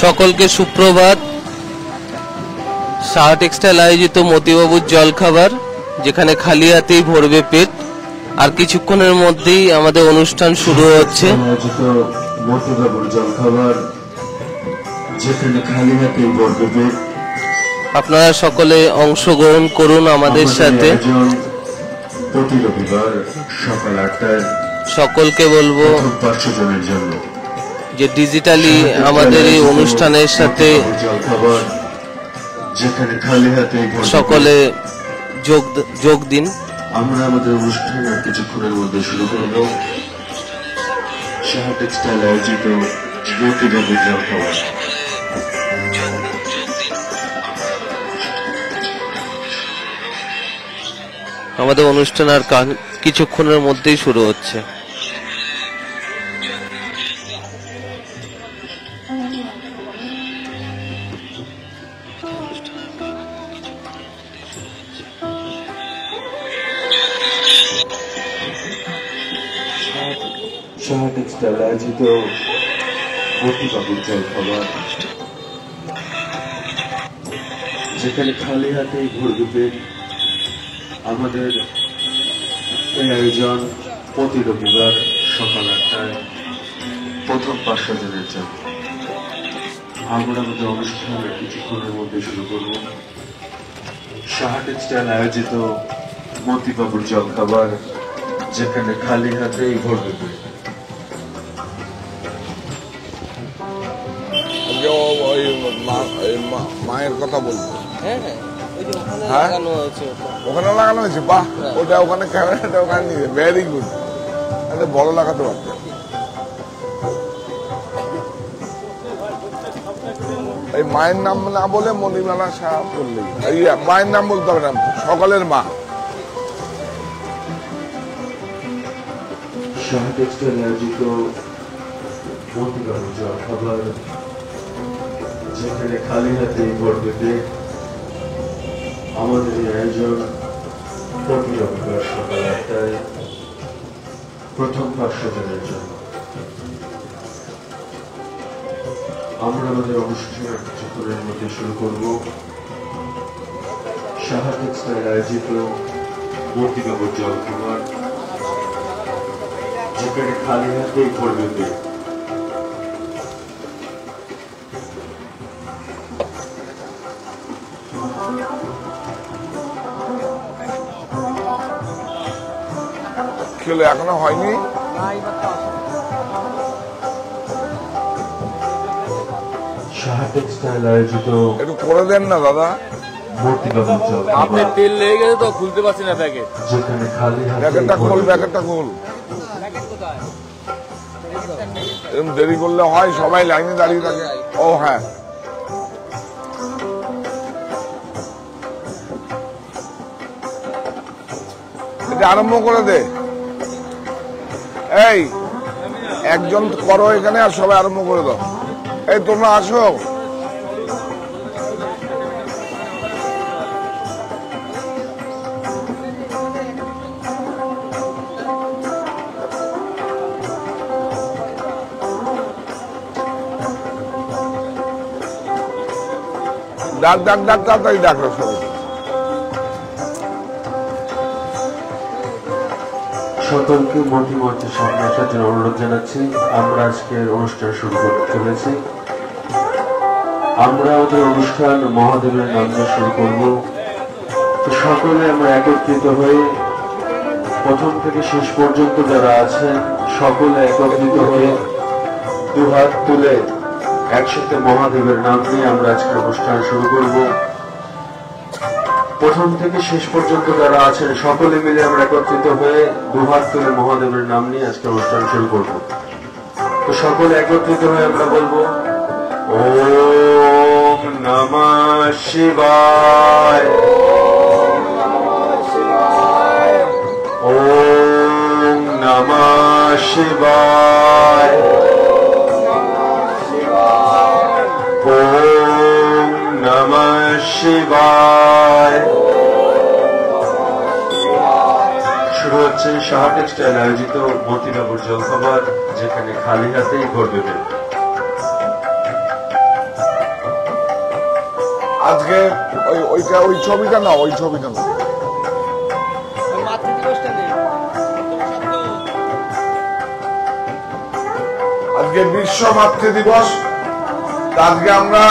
সকলকে সুপ্রভাত। সাহা টেক্সটাইল আয়োজিত মতিবাবুর জলখাবার, যেখানে খালি হাতেই ভরবে পেট। আর কিছুক্ষণের মধ্যেই আমাদের অনুষ্ঠান শুরু হচ্ছে। মতিবাবুর জলখাবার, যেখানে খালি হাতেই ভরবে পেট। আপনারা সকলে অংশগ্রহণ করুন আমাদের সাথে। প্রতি রবিবার সকাল 8টায় সকলকে বলবো 500 জনের জন্য যে ডিজিটালি আমাদের এই অনুষ্ঠানের সাথে যেখানে খালি হাতে সকলে যোগ দিন। আমরা আমাদের অনুষ্ঠান আর কিছুক্ষণের মধ্যে শুরু করব। সাহা টেক্সটাইল আয়োজিত মতিবাবুর জলখাবার। আমাদের অনুষ্ঠান আর কিছুক্ষণের মধ্যেই শুরু হচ্ছে। সাহা টেক্সটাইল আয়োজিত মতিবাবুর জলখাবার, যেখানে খালি হাতেই ভরবে পেট। আমাদের এই আয়োজন প্রতি রবিবার সকাল 8টায় প্রথম 500 জনের জন্য। আমরা আমাদের অনুষ্ঠানের কিছুক্ষণের মধ্যে শুরু করব। সাহা টেক্সটাইল আয়োজিত মতিবাবুর জলখাবার, যেখানে খালি হাতেই ভরবে পেট। মায়ের কথা বলবো। হ্যাঁ, ওখানে লাগানো হয়েছে। বাহ, ওটা ওখানে ক্যামেরাটা ওখানে নিয়ে ভেরি গুড। বড় লাগাতে পারতো। এই মায়ের নাম না বলে মণিমালা শাহ বললেই, মায়ের নাম বলতে হবে না, সকলের মা। সাহা টেক্সটাইল আয়োজিত মতিবাবুর জলখাবার, যেখানে খালি হাতেই ভরবে পেট। আমাদের এই আয়োজন প্রতি রবিবার সকাল 8টায় প্রথম 500 জনের জন্য। আমরা আমাদের অনুষ্ঠানের কিছুক্ষণের মধ্যে শুরু করব। সাহা টেক্সটাইল আয়োজিত মতিবাবুর জলখাবার, যেখানে খালি হাতেই ভরবে পেট। কি হলো, এখনো হয়নি? সাহা টেক্সটাইল আয়োজিত একটু করে দেন না দাদা। মতিবাবুর জলখাবার, আপনার তেল লেগে গেছে তো খুলতে পারছি না প্যাকেট। যেখানে খালি প্যাকেটটা খোল, প্যাকেটটা খোল। এরকম দেরি করলে হয়, সবাই লাইনে দাঁড়িয়ে থাকে। ও হ্যাঁ, এটা আরম্ভ করে দে। এই একজন করো এখানে, আর সবাই আরম্ভ করে দাও। এই তোমরা আসো। ডাক ডাক ডাক, তাড়াতাড়ি ডাকো সবাই। সকলকে মঞ্চের সামনে আসার জন্য অনুরোধ জানাচ্ছি। আমরা আজকের অনুষ্ঠান শুরু করতে চলেছি। আমরা আমাদের অনুষ্ঠান মহাদেবের নাম দিয়ে শুরু করব। তো সকলে আমরা একত্রিত হয়ে প্রথম থেকে শেষ পর্যন্ত যারা আছেন সকলে একত্রিত হয়ে দুহাত তুলে একসাথে মহাদেবের নাম নিয়ে আমরা আজকের অনুষ্ঠান শুরু করব। প্রথম থেকে শেষ পর্যন্ত যারা আছেন সকলে মিলে আমরা একত্রিত হয়ে দুহাত তুলে মহাদেবের নাম নিয়ে আজকে অনুষ্ঠান শুরু করব। তো সকলে একত্রিত হয়ে আমরা বলবো ওম নমঃ শিবায়, ওম নমঃ শিবায়, ওম নমঃ শিবায়। শুরু হচ্ছে সাহা টেক্সটাইল আয়োজিত মতিবাবুর জলখাবার, যেখানে খালি হাতেই ভরবে পেট। আজকে ওই ছবিটা না, ওই ছবিটা না, আজকে বিশ্ব মাতৃ দিবস। আজকে আমরা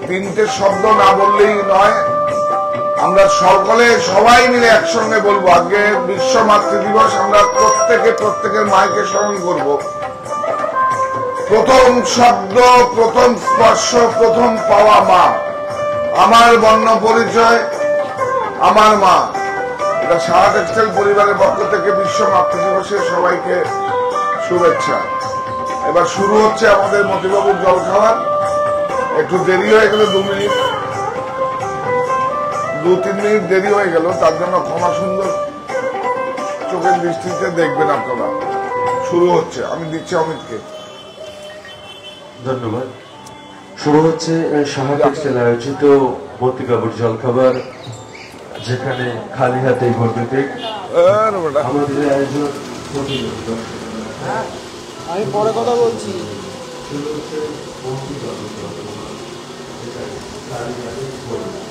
তিনটে শব্দ না বললেই নয়, আমরা সবাই মিলে একসঙ্গে বলবো আজকে বিশ্ব মাতৃ দিবস। আমরা প্রত্যেকের মাকে স্মরণ করব। প্রথম শব্দ, প্রথম স্পর্শ, প্রথম পাওয়া মা। আমার বর্ণ পরিচয়, আমার মা। এটা সাহা টেক্সটাইল পরিবারের পক্ষ থেকে বিশ্ব মাতৃ দিবসের সবাইকে শুভেচ্ছা। এবার শুরু হচ্ছে আমাদের মতিবাবুর জলখাবার। একটু দেরি হয়ে গেল, 2-3 মিনিট দেরি হয়ে গেল, তার জন্য ক্ষমা সুন্দর চোখের দৃষ্টিতে দেখবেন আপনারা। শুরু হচ্ছে, আমি দিচ্ছি অমিতকে। ধন্যবাদ। শুরু হচ্ছে সাহা টেক্সটাইল আয়োজিত মতিবাবুর জলখাবার, যেখানে খালি হাতেই ভরবে পেট। আমাদের আয়োজন আমি পরে কথা বলছি। শুরু হচ্ছে মতিবাবুর জলখাবার, যেখানে খালি হাতেই ভরবে পেট।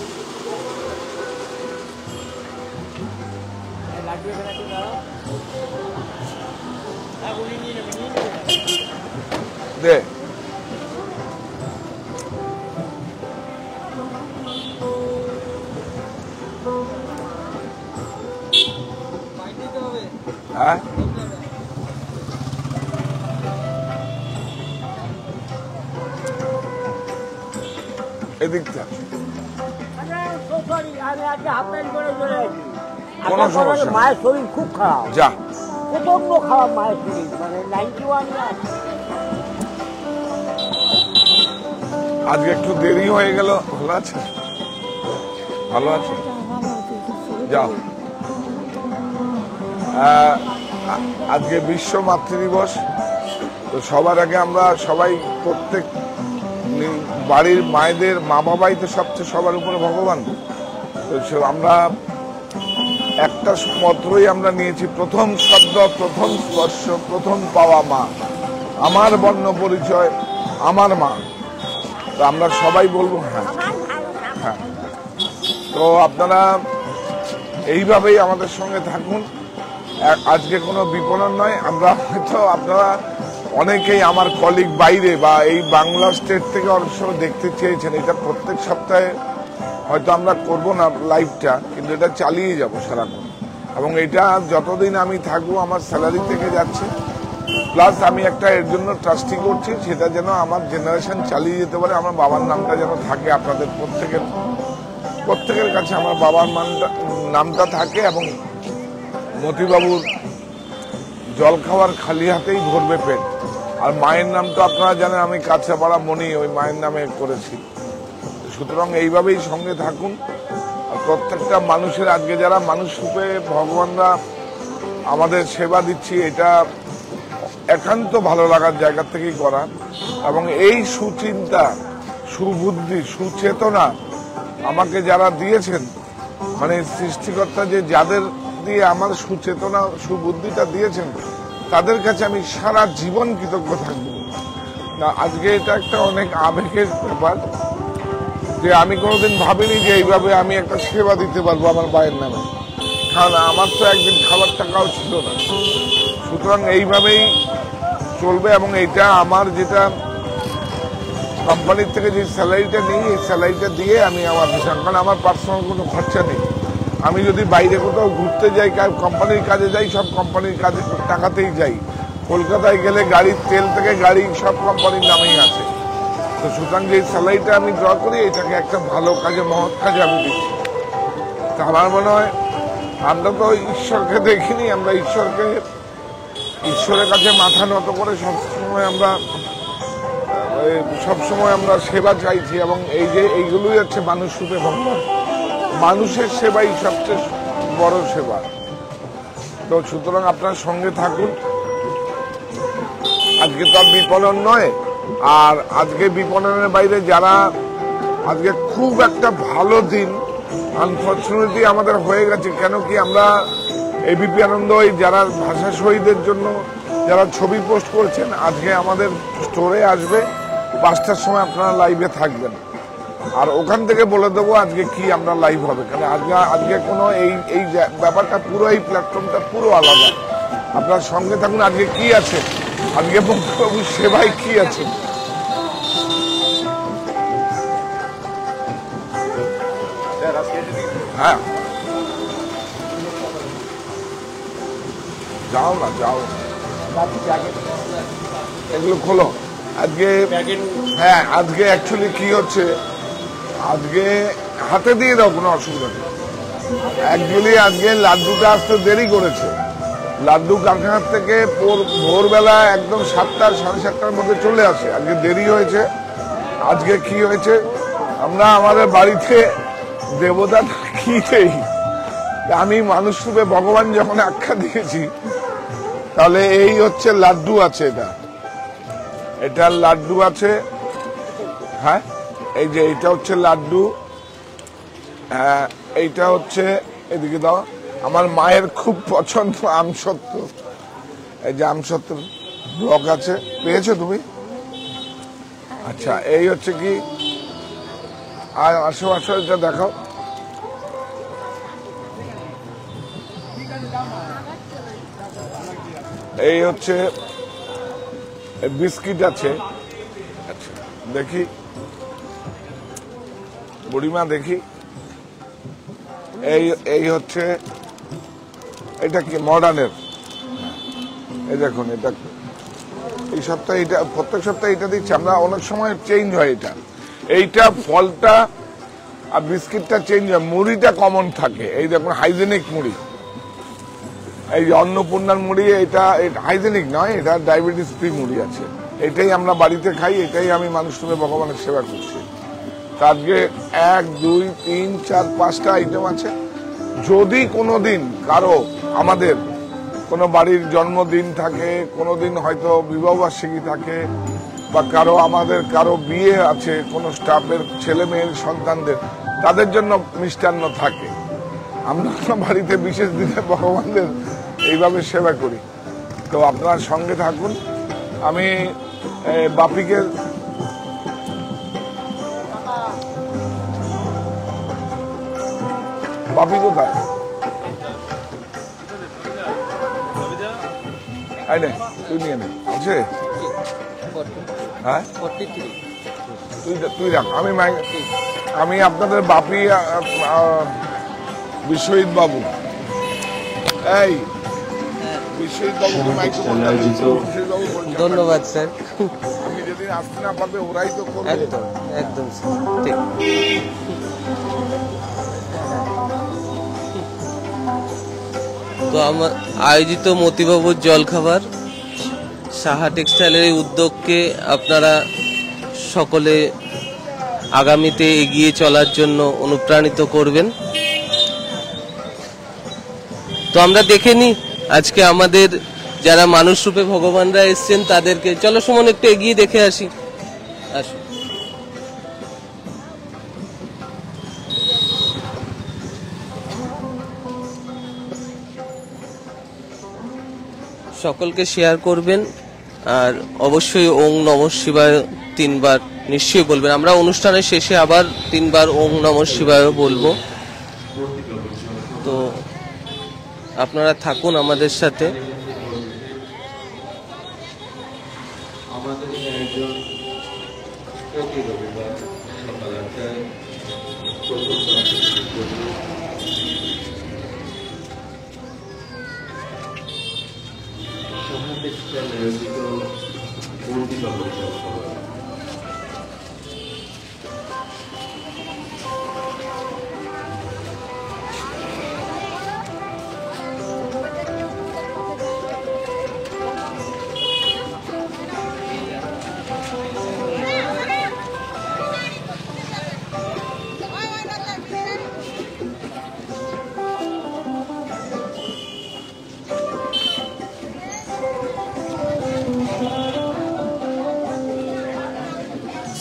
দে হ্যাঁ, এদিকটা কোনো সমস্যা নেই। মায়ের শরীর খুব খারাপ, যা প্রচন্ড খারাপ মায়ের শরীর, মানে 91 ইয়ার। আজকে একটু দেরি হয়ে গেল। ভালো আছে? ভালো আছে? যাও। আজকে বিশ্ব মাতৃ দিবস। তো সবার আগে আমরা সবাই, প্রত্যেক বাড়ির মায়েদের, মা বাবাই তো সবচেয়ে সবার উপরে ভগবান। তো আমরা একটা মন্ত্রই আমরা নিয়েছি, প্রথম শব্দ, প্রথম স্পর্শ, প্রথম পাওয়া মা। আমার বর্ণ পরিচয়, আমার মা। তো আমরা সবাই বলবো হ্যাঁ হ্যাঁ। তো আপনারা এইভাবেই আমাদের সঙ্গে থাকুন। আজকে কোনো বিপণন নয়। আমরা হয়তো, আপনারা অনেকেই আমার কলিগ বাইরে বা এই বাংলা স্টেট থেকে অনেক সময় দেখতে চেয়েছেন। এটা প্রত্যেক সপ্তাহে হয়তো আমরা করব না লাইভটা, কিন্তু এটা চালিয়ে যাব সারাক্ষণ। এবং এটা যতদিন আমি থাকবো আমার স্যালারি থেকে যাচ্ছে, প্লাস আমি একটা এর জন্য ট্রাস্টি করছি, সেটা যেন আমার জেনারেশন চালিয়ে যেতে পারে। আমার বাবার নামটা যেন থাকে, আপনাদের প্রত্যেকের কাছে আমার বাবার নামটা থাকে। এবং মতিবাবুর জলখাবার খালি হাতেই ভরবে পেট। আর মায়ের নাম তো আপনারা জানেন, আমি কাছাপাড়া মনি ওই মায়ের নামে করেছি। সুতরাং এইভাবেই সঙ্গে থাকুন। আর প্রত্যেকটা মানুষের, আজকে যারা মানুষ রূপে ভগবানরা আমাদের সেবা দিচ্ছি, এটা একান্ত ভালো লাগার জায়গা থেকেই করা। এবং এই সুচিন্তা, সুবুদ্ধি, সুচেতনা আমাকে যারা দিয়েছেন, মানে সৃষ্টিকর্তা যে যাদের দিয়ে আমার সুচেতনা, সুবুদ্ধিটা দিয়েছেন, তাদের কাছে আমি সারা জীবন কৃতজ্ঞ থাকবো। না, আজকে এটা একটা অনেক আবেগের ব্যাপার যে আমি কোনোদিন ভাবিনি যে এইভাবে আমি একটা সেবা দিতে পারবো আমার মায়ের নামে। কারণ আমার তো একদিন খাবার টাকাও ছিল না। সুতরাং এইভাবেই চলবে। এবং এইটা আমার, যেটা কোম্পানির থেকে যে স্যালারিটা নিই, এই স্যালারিটা দিয়ে আমি আমার হিসাব, কারণ আমার পার্সোনাল কোনো খরচা নেই। আমি যদি বাইরে কোথাও ঘুরতে যাই, কোম্পানির কাজে যাই, সব কোম্পানির কাজে টাকাতেই যাই। কলকাতায় গেলে গাড়ির তেল থেকে গাড়ি সব কোম্পানির নামেই আছে। তো সুতরাং যে স্যালারিটা আমি ড্র করি, এটাকে একটা ভালো কাজে, মহৎ কাজে আমি দিচ্ছি। তা আমার মনে হয় আমরা তো ঈশ্বরকে দেখিনি, আমরা ঈশ্বরের কাছে মাথা নত করে সবসময় আমরা সেবা চাইছি, এবং এইগুলোই হচ্ছে মানুষ রূপে ভগবান। মানুষের সেবাই সবচেয়ে বড় সেবা। তো সুতরাং আপনার সঙ্গে থাকুন। আজকে তো আর বিপণন নয়, আর আজকে বিপণনের বাইরে যারা, আজকে খুব একটা ভালো দিন আনফর্চুনেটলি আমাদের হয়ে গেছে। কেন কি আমরা এবিপি আনন্দ যারা ভাষা শহীদের জন্য যারা ছবি পোস্ট করছেন, আজকে আমাদের স্টোরে আসবে 5টার সময়, আপনারা লাইভে থাকবেন, আর ওখান থেকে বলে দেবো আজকে কি আমরা লাইভ হবে। কারণ আজকে কোনো এই ব্যাপারটা পুরো, এই প্ল্যাটফর্মটা পুরো আলাদা। আপনার সঙ্গে থাকুন। আজকে কি আছে, আজকে প্রভু সেবায় কি আছে। হ্যাঁ, যাও না, যাও, এগুলো খোলো। আজকে হ্যাঁ, আজকে অ্যাকচুয়ালি কি হচ্ছে, আজকে হাতে দিয়ে দাও, কোনো অসুবিধা নেই। অ্যাকচুয়ালি আজকে লাড্ডুটা আসতে দেরি করেছে। লাড্ডু কারখানার থেকে ভোরবেলা একদম 7টা সাড়ে 7টার মধ্যে চলে আসে। আজকে দেরি হয়েছে। আজকে কি হয়েছে, আমরা আমাদের বাড়িতে দেবতা কি নেই, আমি মানুষ রূপে ভগবান যখন আখ্যা দিয়েছি, তাহলে এই হচ্ছে লাড্ডু আছে, এটার লাড্ডু আছে। হ্যাঁ, এই যে এইটা হচ্ছে লাড্ডু। হ্যাঁ, এইটা হচ্ছে, এদিকে দাও, আমার মায়ের খুব পছন্দ আমসত্ব। এই যে আমসত্ব ব্লক আছে, পেয়েছো তুমি? আচ্ছা, এই হচ্ছে কি, আসো আসো, এটা দেখাও। এই হচ্ছে বিস্কিট আছে। আচ্ছা, দেখি বুড়িমা, দেখি। এই হচ্ছে, এটা কি মডার্নের? এই দেখুন, এটা এই সপ্তাহে, এটা প্রত্যেক সপ্তাহে এটা দিচ্ছে। আমরা অনেক সময় চেঞ্জ হয়, এইটা ফলটা আর বিস্কিটটা চেঞ্জ হয়, মুড়িটা কমন থাকে। এই দেখুন, হাইজেনিক মুড়ি, এই যে অন্নপূর্ণার মুড়ি, এটা হাইজেনিক নয়, এটা ডায়াবেটিস ফ্রি মুড়ি আছে। এটাই আমরা বাড়িতে খাই, এটাই আমি মানুষ রূপে ভগবানের সেবা করছি। আজকে 1 2 3 4 5টা আইটেম আছে। যদি কোনোদিন কারো, আমাদের কোনো বাড়ির জন্মদিন থাকে, কোনোদিন হয়তো বিবাহবার্ষিকী থাকে, বা কারো বিয়ে আছে, কোনো স্টাফের ছেলে মেয়ের সন্তানদের, তাদের জন্য মিষ্টান্ন থাকে। আমরা বাড়িতে বিশেষ দিনে ভগবানদের এইভাবে সেবা করি। তো আপনার সঙ্গে থাকুন। আমি বাপিকে, বাপি কোথায়? তুই নিয়ে নে, আছে? হ্যাঁ, তুই রাখ। আমি আপনাদের বাপি, বিশ্বজিৎ বাবু, এই বিশ্বজিৎ বাবু, ধন্যবাদ স্যার। আমি যেদিন আসতে না পারবে, ওরাই তো করবে। একদম একদম ঠিক। তো আমার আয়োজিত মতিবাবুর জলখাবার সাহা টেক্সটাইলের এই উদ্যোগকে আপনারা সকলে আগামীতে এগিয়ে চলার জন্য অনুপ্রাণিত করবেন। তো আমরা দেখে নিই আজকে আমাদের যারা মানুষ রূপে ভগবানরা এসছেন তাদেরকে। চলো সুমন, একটু এগিয়ে দেখে আসি। আসো। সকলকে শেয়ার করবেন, আর অবশ্যই ওং নমঃ শিবায় 3 বার নিশ্চয়ই বলবেন। আমরা অনুষ্ঠানের শেষে আবার 3 বার ওং নমঃ শিবায় বলবো। তো আপনারা থাকুন আমাদের সাথে। আমাদের একজন প্রতি রবিবার সকাল 8টায়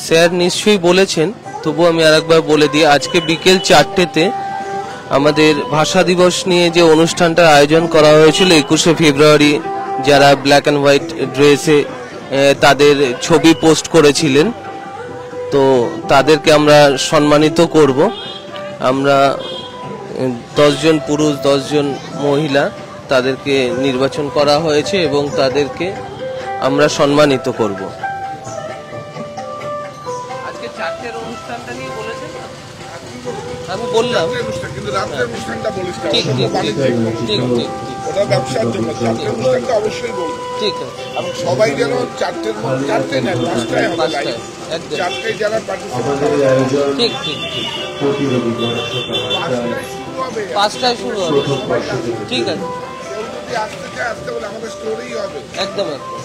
স্যার নিশ্চয়ই বলেছেন, তবু আমি আরেকবার বলে দিই, আজকে বিকেল 4টেতে আমাদের ভাষা দিবস নিয়ে যে অনুষ্ঠানটার আয়োজন করা হয়েছিল 21শে ফেব্রুয়ারি, যারা ব্ল্যাক অ্যান্ড হোয়াইট ড্রেসে তাদের ছবি পোস্ট করেছিলেন, তো তাদেরকে আমরা সম্মানিত করব। আমরা 10 জন পুরুষ 10 জন মহিলা তাদেরকে নির্বাচন করা হয়েছে এবং তাদেরকে আমরা সম্মানিত করব। আজকে 4টের অনুষ্ঠানটা নিয়ে বলেছেন, আমি বললাম কিন্তু রাত্রের অনুষ্ঠানটা বলিস না, ঠিক ঠিক ঠিক ঠিক ঠিক ওটা ব্যবসার জন্য। রাত্রের অনুষ্ঠানটা অবশ্যই বলবো, ঠিক আছে, এবং সবাই যেন 4টের মধ্যে, 4টে না 5টায় হবে লাইভ, একদম 4টায় যারা পার্টিসিপেট আমাদের এই আয়োজন ঠিক ঠিক ঠিক প্রতি রবিবার সকাল 8টায় শুরু হবে। 5টায় শুরু হবে, প্রথম পার্শ্বদিন। ঠিক আছে, কেউ যদি আসতে চায় আসতে বলে, আমাদের স্টোরেই হবে। একদম একদম।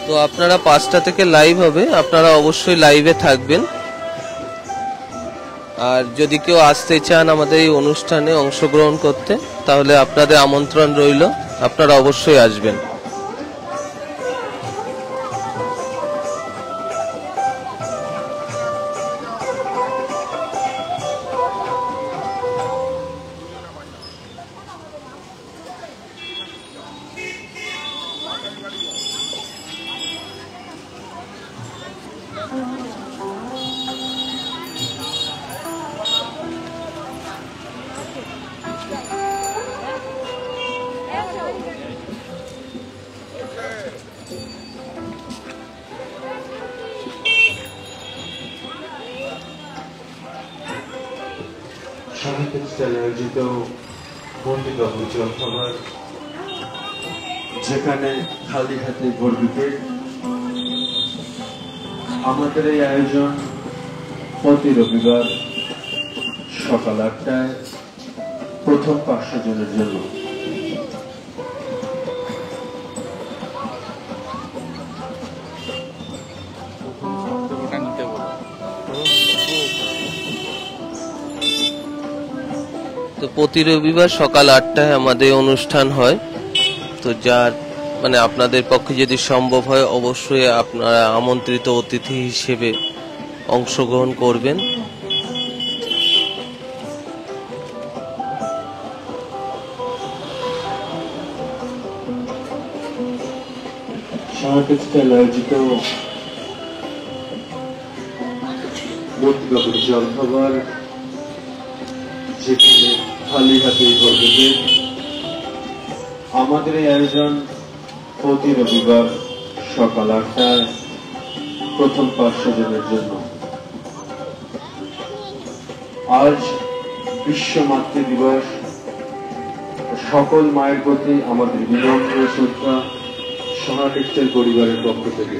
তো আপনারা 5টা থেকে লাইভ হবে, আপনারা অবশ্যই লাইভে থাকবেন। আর যদি কেউ আসতে চান আমাদের এই অনুষ্ঠানে অংশগ্রহণ করতে, তাহলে আপনাদের আমন্ত্রণ রইল, আপনারা অবশ্যই আসবেন। সাহিত্য স্টাইল আয়োজিত বন্দিবাবু জলখাবার, যেখানে খালি হাতে ভোর বিকেল। আমাদের এই আয়োজন প্রতি রবিবার সকাল 8টায় প্রথম 500 জনের জন্য। তো প্রতি রবিবার সকাল 8টায় আমাদের অনুষ্ঠান হয়। তো যার মানে আপনাদের পক্ষে যদি সম্ভব হয়, অবশ্যই আপনারা আমন্ত্রিত অতিথি হিসেবে অংশগ্রহণ করবেন। সাহিত্য স্টাইল আয়োজিত বন্দিবাবুর জলখাবার, যেখানে খালি হাতেই ভোর বিকেল। আমাদের এই আয়োজন প্রতি রবিবার সকাল 8টায় প্রথম 500 জনের জন্য। আজ বিশ্ব মাতৃ দিবস। সকল মায়ের প্রতি আমাদের বিনম্র শ্রদ্ধা সাহা টেক্সটাইল পরিবারের পক্ষ থেকে।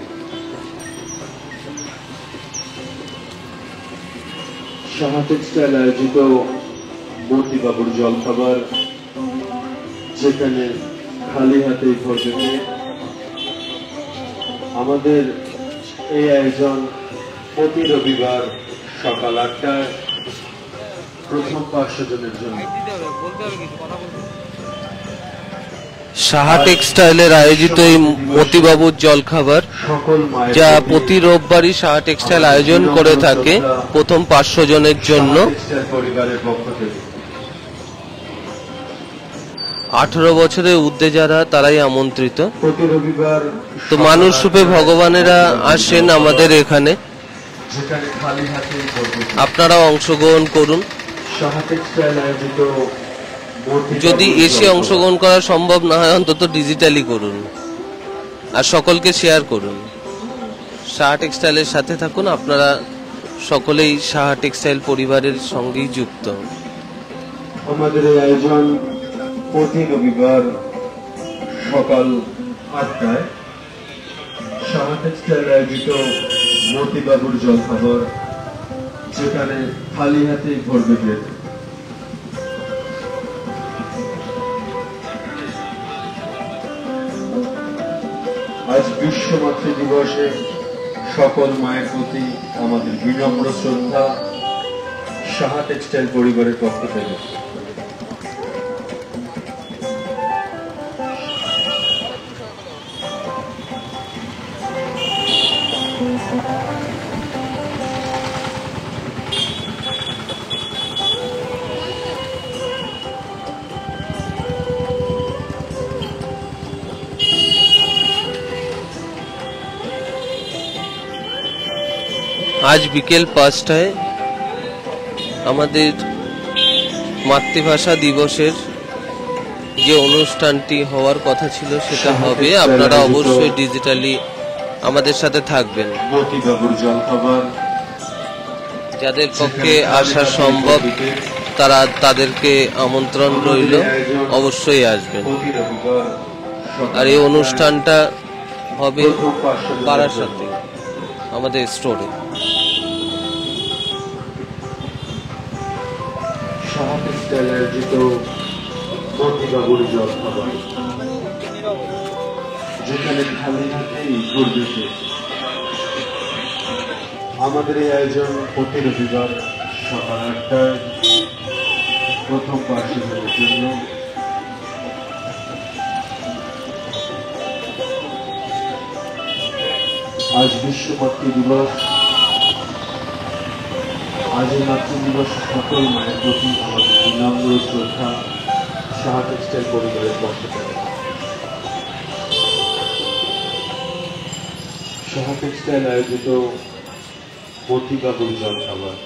সাহা টেক্সটাইল আয়োজিত বন্দিবাবুর জলখাবার, যেখানে খালি হাতেই ভোর বিকেল। আমাদের এই আয়োজন প্রতি রবিবার সকাল 8টায় প্রথম 500 জনের জন্য। সাহা টেক্সটাইলের আয়োজিত এই মতিবাবুর জলখাবার, সকল মায়ের যা প্রতি প্রতি রোববারই সাহা টেক্সটাইল আয়োজন করে থাকে প্রথম 500 জনের জন্য। সাহা টেক্সটাইল পরিবারের পক্ষ থেকে 18 বছরের ঊর্ধ্বে যারা, তারাই আমন্ত্রিত। প্রতি রবিবার তো মানুষ রূপে ভগবানেরা আসেন আমাদের এখানে, যেখানে খালি হাতেই ভোর বিকেল। আপনারা অংশগ্রহণ করুন। সাহা টেক্সটাইল আয়োজিত বন্দিবাবুর যদি এসে জলখাবার, অংশগ্রহণ করা সম্ভব না হয়, অন্তত ডিজিটালি করুন আর সকলকে শেয়ার করুন। সাহা টেক্সটাইলের সাথে থাকুন, আপনারা সকলেই সাহা টেক্সটাইল পরিবারের সঙ্গেই যুক্ত। আমাদের এই আয়োজন প্রতি রবিবার সকাল 8টায় সাহা টেক্সটাইল আয়োজিত মতিবাবুর জলখাবার, যেখানে খালি হাতে ভোর বিকেল। আজ বিশ্ব মাতৃ দিবসে সকল মায়ের প্রতি আমাদের বিনম্র শ্রদ্ধা সাহা টেক্সটাইল পরিবারের পক্ষ থেকে। আজ বিকেল 5টায় আমাদের মাতৃভাষা দিবসের যে অনুষ্ঠানটি হওয়ার কথা ছিল সেটা হবে। আপনারা অবশ্যই ডিজিটালি আমাদের সাথে থাকবেন। মতিবাবুর জলখাবার যাদের পক্ষে আসা সম্ভব তাদেরকে আমন্ত্রণ রইল, অবশ্যই আসবেন। প্রতি রবিবার আর এই অনুষ্ঠানটা হবে প্রথম পার্শ্ব বারাসাতে আমাদের স্টোরে। সাহা টেক্সটাইল আয়োজিত মতিবাবুর জলখাবার, যেখানে খালি হাতেই ঘুরবে সে। আমাদের এই আয়োজন প্রতি রবিবার সকাল 8টায় প্রথম পার্শ্বদের জন্য। আজ বিশ্ব মাতৃ দিবস। আজ এই মাতৃ দিবস সকল মায়ের প্রতি আমাদের বিনম্র শ্রদ্ধা সাহা টেক্সটাইল পরিবারের পক্ষ থেকে। সাহা টেক্সটাইল আয়োজিত মতিবাবুর জলখাবার।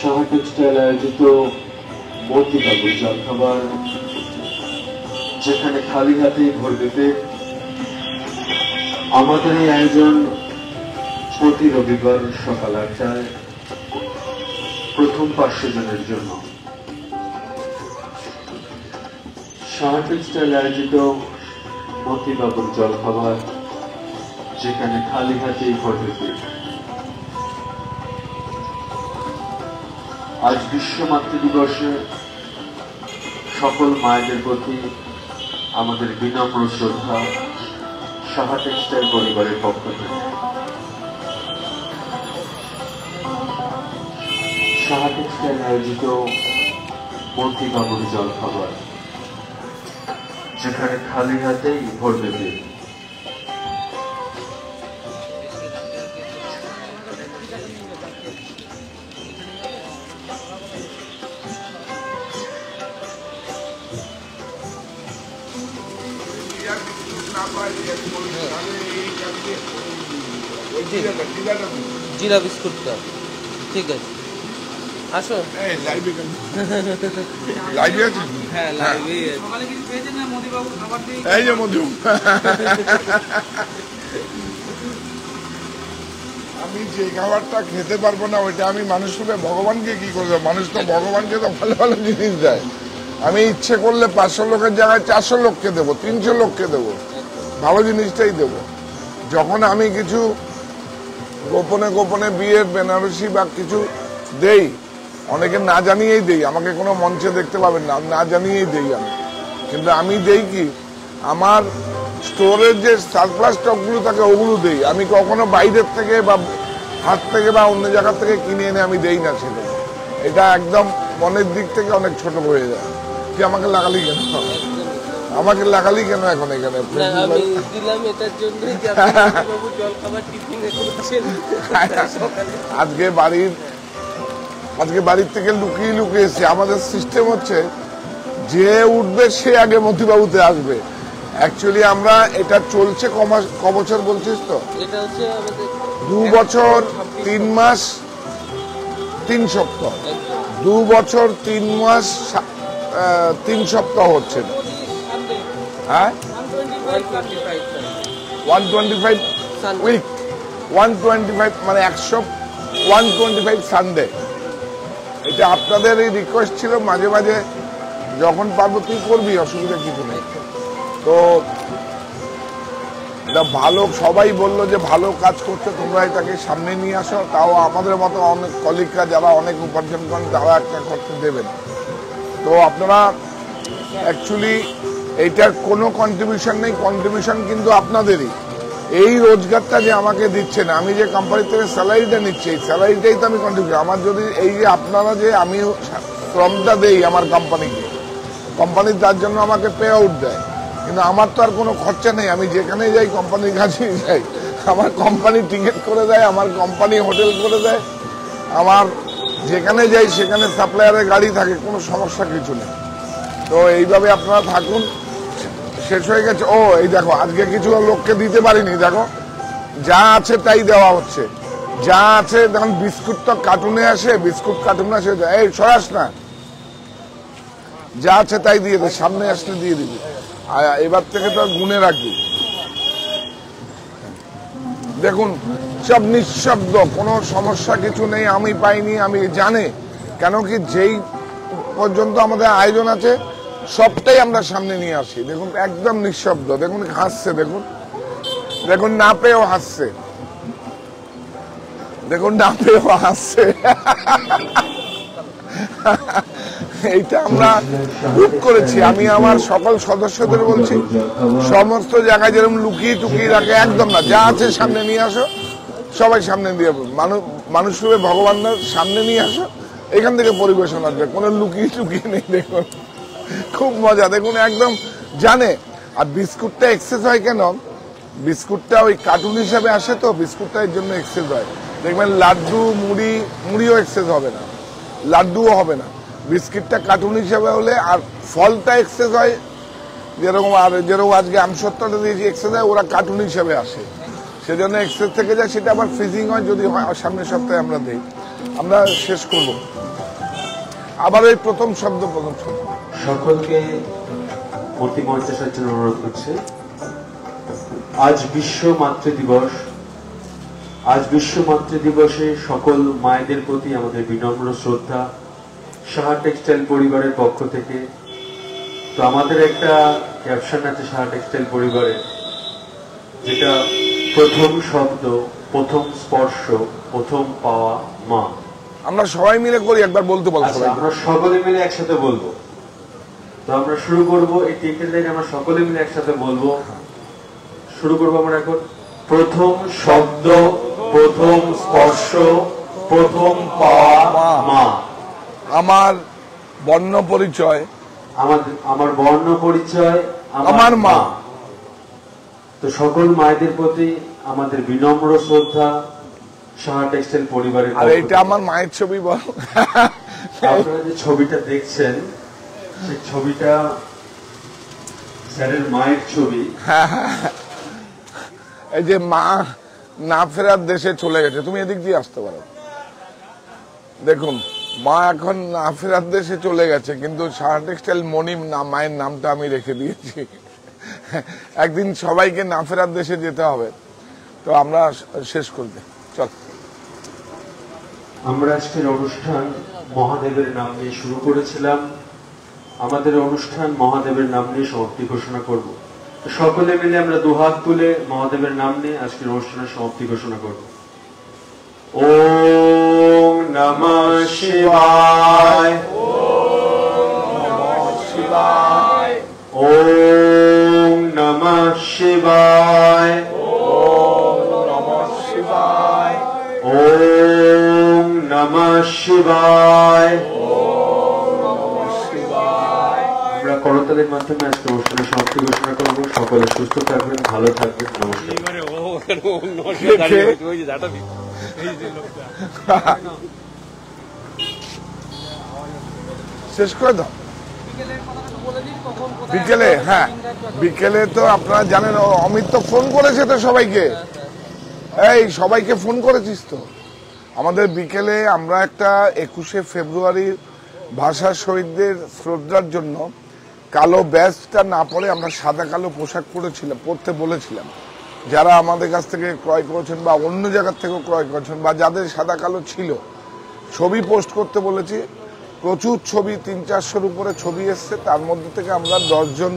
সাহা টেক্সটাইল আয়োজিত মতিবাবুর জলখাবার, যেখানে খালি হাতেই ভরবে পেট। আমাদের এই আয়োজন প্রতি রবিবার সকাল 8টায় প্রথম 500 জনের জন্য। সাহা টেক্সটাইল আয়োজিত মতিবাবুর জলখাবার, যেখানে খালি হাতেই ভরবে পেট। আজ বিশ্ব মাতৃ দিবসে সকল মায়েদের প্রতি আমাদের বিনম্র শ্রদ্ধা সাহা টেক্সটাইল পরিবারের পক্ষ থেকে। সাহা টেক্সটাইল আয়োজিত মতিবাবুর জলখাবার, যেখানে খালি হাতেই ভরবে পেট। জিরা বিস্কুটটা ঠিক আছে, আসো। হ্যাঁ, লাইভে এই যে মধু, আমি যে খাবারটা খেতে পারবো না ওইটা আমি মানুষ রূপে ভগবানকে কি করবো? মানুষ তো ভগবানকে তো ভালো ভালো জিনিস দেয়। আমি ইচ্ছে করলে 500 লোকের জায়গায় 400 লোককে দেবো, 300 লোককে দেবো, ভালো জিনিসটাই দেবো। যখন আমি কিছু গোপনে গোপনে বিয়ের বেনারসি বা কিছু দেই, অনেকে না জানিয়েই দেই, আমাকে কোনো মঞ্চে দেখতে পাবেন না, না জানিয়েই দেই আমি। কিন্তু আমি দেই কি, আমার স্টোরের যে সারপ্লাস স্টকগুলো থাকে ওগুলো দেই। আমি কখনো বাইরের থেকে বা হাট থেকে বা অন্য জায়গা থেকে কিনে এনে আমি দেই না ছেলে। এটা একদম মনের দিক থেকে অনেক ছোট হয়ে যায়। তুই আমাকে লাগালি কেন? আমাকে লাগালি কেন এখন এখানে? আজকে বাড়ির থেকে লুকিয়ে লুকিয়ে এসে আমাদের সিস্টেম হচ্ছে যে উঠবে সে আগে মতিবাবুতে আসবে। অ্যাকচুয়ালি আমরা এটা চলছে ক বছর বলছিস তো? এটা হচ্ছে আমাদের 2 বছর 3 মাস 3 সপ্তাহ, 2 বছর 3 মাস 3 সপ্তাহ হচ্ছে না, হ্যাঁ 125 উইক, 125 মানে 125 সানডে। এটা আপনাদের এই রিকোয়েস্ট ছিল, মাঝে মাঝে যখন পারবো তুই করবি, অসুবিধা কিছু নেই। তো এটা ভালো, সবাই বললো যে ভালো কাজ করছে, তোমরা এটাকে সামনে নিয়ে আসো। তাও আমাদের মতো অনেক কলিগরা যারা অনেক উপার্জন করেন তারা একটা করতে দেবেন। তো আপনারা অ্যাকচুয়ালি এইটার কোনো কন্ট্রিবিউশন নেই, কন্ট্রিবিউশন কিন্তু আপনাদেরই। এই রোজগারটা যে আমাকে দিচ্ছেন, আমি যে কোম্পানি থেকে স্যালারিটা নিচ্ছি, এই স্যালারিটাই তো আমি কন্ট্রিবিউশন। আমার যদি এই যে আপনারা যে আমি শ্রমটা দেই আমার কোম্পানিকে, কোম্পানি তার জন্য আমাকে পে আউট দেয়, কিন্তু আমার তো আর কোনো খরচা নেই। আমি যেখানে যাই কোম্পানির কাছে যাই, আমার কোম্পানি টিকিট করে দেয়, আমার কোম্পানি হোটেল করে দেয়, আমার যেখানে যাই সেখানে সাপ্লায়ারের গাড়ি থাকে, কোনো সমস্যা কিছু নেই। তো এইভাবে আপনারা থাকুন। শেষ হয়ে গেছে। ও এই দেখো, আজকে কিছু লোককে দিতে পারিনি, দেখো যা আছে তাই দেওয়া হচ্ছে, যা আছে। দেখুন বিস্কুট তো কার্টুনে আসে, বিস্কুট কার্টুনে আসে, এই সরাস না, যা আছে তাই দিয়ে দে, সামনে আসলে দিয়ে দিবি। আর এবার থেকে তো গুনে রাখবি। দেখুন সব নিঃশব্দ, কোনো সমস্যা কিছু নেই, আমি পাইনি, আমি জানে কেন কি যেই পর্যন্ত আমাদের আয়োজন আছে সবটাই আমরা সামনে নিয়ে আসি। দেখুন একদম নিঃশব্দ, দেখুন হাসছে, দেখুন দেখুন না পেয়েও হাসছে, দেখুন না পেয়েও হাসছে। এইটা আমরা বুক করেছি। আমি আমার সকল সদস্যদের বলছি, সমস্ত জায়গায় যেরকম লুকিয়ে টুকিয়ে রাখে একদম না, যা আছে সামনে নিয়ে আসো, সবাই সামনে দিয়ে মানুষ রূপে ভগবানের সামনে নিয়ে আসো, এখান থেকে পরিবেশন আসবে, কোনো লুকিয়ে টুকিয়ে নেই। দেখুন খুব মজা, দেখুন একদম জানে। আর বিস্কুটটা এক্সেস হয় কেন, বিস্কুটটা ওই কার্টুন হিসাবে আসে, তো বিস্কুটটা এর জন্য এক্সেস হয়। দেখবেন লাড্ডু মুড়িও এক্সেস হবে না, লাড্ডুও হবে না, বিস্কিটটা কার্টুন হিসাবে হলে। আর ফলটা এক্সেস হয় যেরকম, আর যেরকম আজকে আমসত্ত্বটা দিয়েছি এক্সেস হয়, ওরা কার্টুন হিসাবে আসে, সেজন্য এক্সেস থেকে যায়। সেটা আবার ফ্রিজিং হয়, যদি হয় সামনের সপ্তাহে আমরা দিই। আমরা শেষ করব আবার এই প্রথম শব্দ। সকলকে মূর্তি মঞ্চাসার জন্য অনুরোধ করছে। আজ বিশ্ব মাতৃ দিবস। আজ বিশ্ব মাতৃ দিবসে সকল মায়েদের প্রতি আমাদের বিনম্র শ্রদ্ধা সাহা টেক্সটাইল পরিবারের পক্ষ থেকে। তো আমাদের একটা ক্যাপশন আছে সাহা টেক্সটাইল পরিবারে, যেটা প্রথম শব্দ, প্রথম স্পর্শ, প্রথম পাওয়া মা। আমরা সবাই মিলে করি, একবার বলতে বলবো। আমরা সকলে মিলে একসাথে বলবো। তো আমরা শুরু করবো এই তিনটে লাইন, আমরা সকলে মিলে একসাথে বলবো। শুরু করবো আমরা এখন। প্রথম শব্দ, প্রথম স্পর্শ, প্রথম পাওয়া মা। আমার বর্ণ পরিচয়, আমার বর্ণ পরিচয় আমার মা। তো সকল মায়েদের প্রতি আমাদের বিনম্র শ্রদ্ধা সাহা টেক্সটাইল পরিবারের। আর এটা আমার মায়ের ছবি। বল, আপনারা যে ছবিটা দেখছেন সেই ছবিটা স্যারের মায়ের ছবি। এই যে মা না ফেরার দেশে চলে গেছে, তুমি এদিক দিয়ে আসতে পারো। দেখুন মা এখন না ফেরার দেশে চলে গেছে, কিন্তু সাহা টেক্সটাইল মণি মায়ের নামটা আমি রেখে দিয়েছি। একদিন সবাইকে না ফেরার দেশে যেতে হবে। তো আমরা শেষ করবে, চল। আমরা আজকের অনুষ্ঠান মহাদেবের নাম নিয়ে শুরু করেছিলাম। আমাদের অনুষ্ঠান মহাদেবের নাম নিয়ে সমাপ্তি ঘোষণা করব। সকলে মিলে আমরা দুহাত তুলে মহাদেবের নাম নিয়ে আজকের অনুষ্ঠানের সমাপ্তি ঘোষণা করব। ওম নমঃ শিবায়, ওম নমঃ শিবায়, ওম নমঃ শিবায়। আমরা করতালের মাধ্যমে আজকে অনুষ্ঠানের সমাপ্তি ঘোষণা করব। সকলে সুস্থ থাকবেন, ভালো থাকবেন, নমস্কার। শেষ করে দাও। বিকেলে, হ্যাঁ বিকেলে তো আপনারা জানেন অমিত তো ফোন করেছে তো সবাইকে। এই সবাইকে ফোন করেছিস তো? আমাদের বিকেলে আমরা একটা 21শে ফেব্রুয়ারির ভাষা শহীদদের শ্রদ্ধার জন্য কালো ব্যাজটা না পরে আমরা সাদা কালো পোশাক পরতে বলেছিলাম। যারা আমাদের কাছ থেকে ক্রয় করেছেন বা অন্য জায়গার থেকেও ক্রয় করেছেন বা যাদের সাদা কালো ছিল, ছবি পোস্ট করতে বলেছি। প্রচুর ছবি, 300-400-র উপরে ছবি এসছে। তার মধ্যে থেকে আমরা 10 জন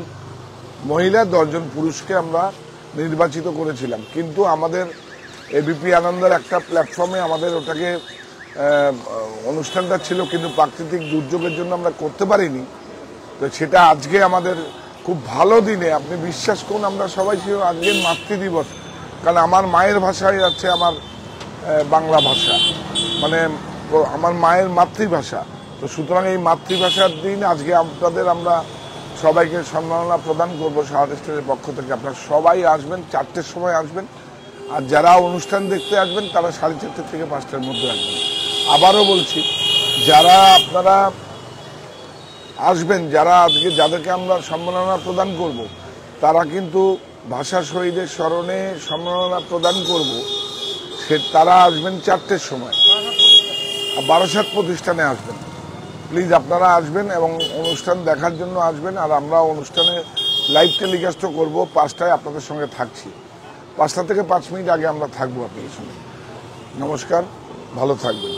মহিলা 10 জন পুরুষকে আমরা নির্বাচিত করেছিলাম। কিন্তু আমাদের এবিপি আনন্দের একটা প্ল্যাটফর্মে আমাদের ওটাকে অনুষ্ঠানটা ছিল, কিন্তু প্রাকৃতিক দুর্যোগের জন্য আমরা করতে পারিনি। তো সেটা আজকে আমাদের খুব ভালো দিনে, আপনি বিশ্বাস করুন, আমরা সবাই ছিল আজকে মাতৃদিবস। কারণ আমার মায়ের ভাষাই আছে আমার বাংলা ভাষা, মানে আমার মায়ের মাতৃভাষা। তো সুতরাং এই মাতৃভাষার দিন আজকে আপনাদের আমরা সবাইকে সম্মাননা প্রদান করবো শাহবাগ স্টেজের পক্ষ থেকে। আপনারা সবাই আসবেন, 4টের সময় আসবেন। আর যারা অনুষ্ঠান দেখতে আসবেন তারা 4:30 থেকে 5টার মধ্যে আসবেন। আবারও বলছি, যারা আপনারা আসবেন, যারা আজকে যাদেরকে আমরা সম্মাননা প্রদান করব, তারা কিন্তু ভাষা শহীদের স্মরণে সম্মাননা প্রদান করব, তারা আসবেন 4টের সময়, বারাসাত প্রতিষ্ঠানে আসবেন। প্লিজ আপনারা আসবেন এবং অনুষ্ঠান দেখার জন্য আসবেন। আর আমরা অনুষ্ঠানে লাইভ টেলিকাস্টও করবো। 5টায় আপনাদের সঙ্গে থাকছি। 5টা থেকে 5 মিনিট আগে আমরা থাকবো আপনাদের সঙ্গে। নমস্কার, ভালো থাকবেন।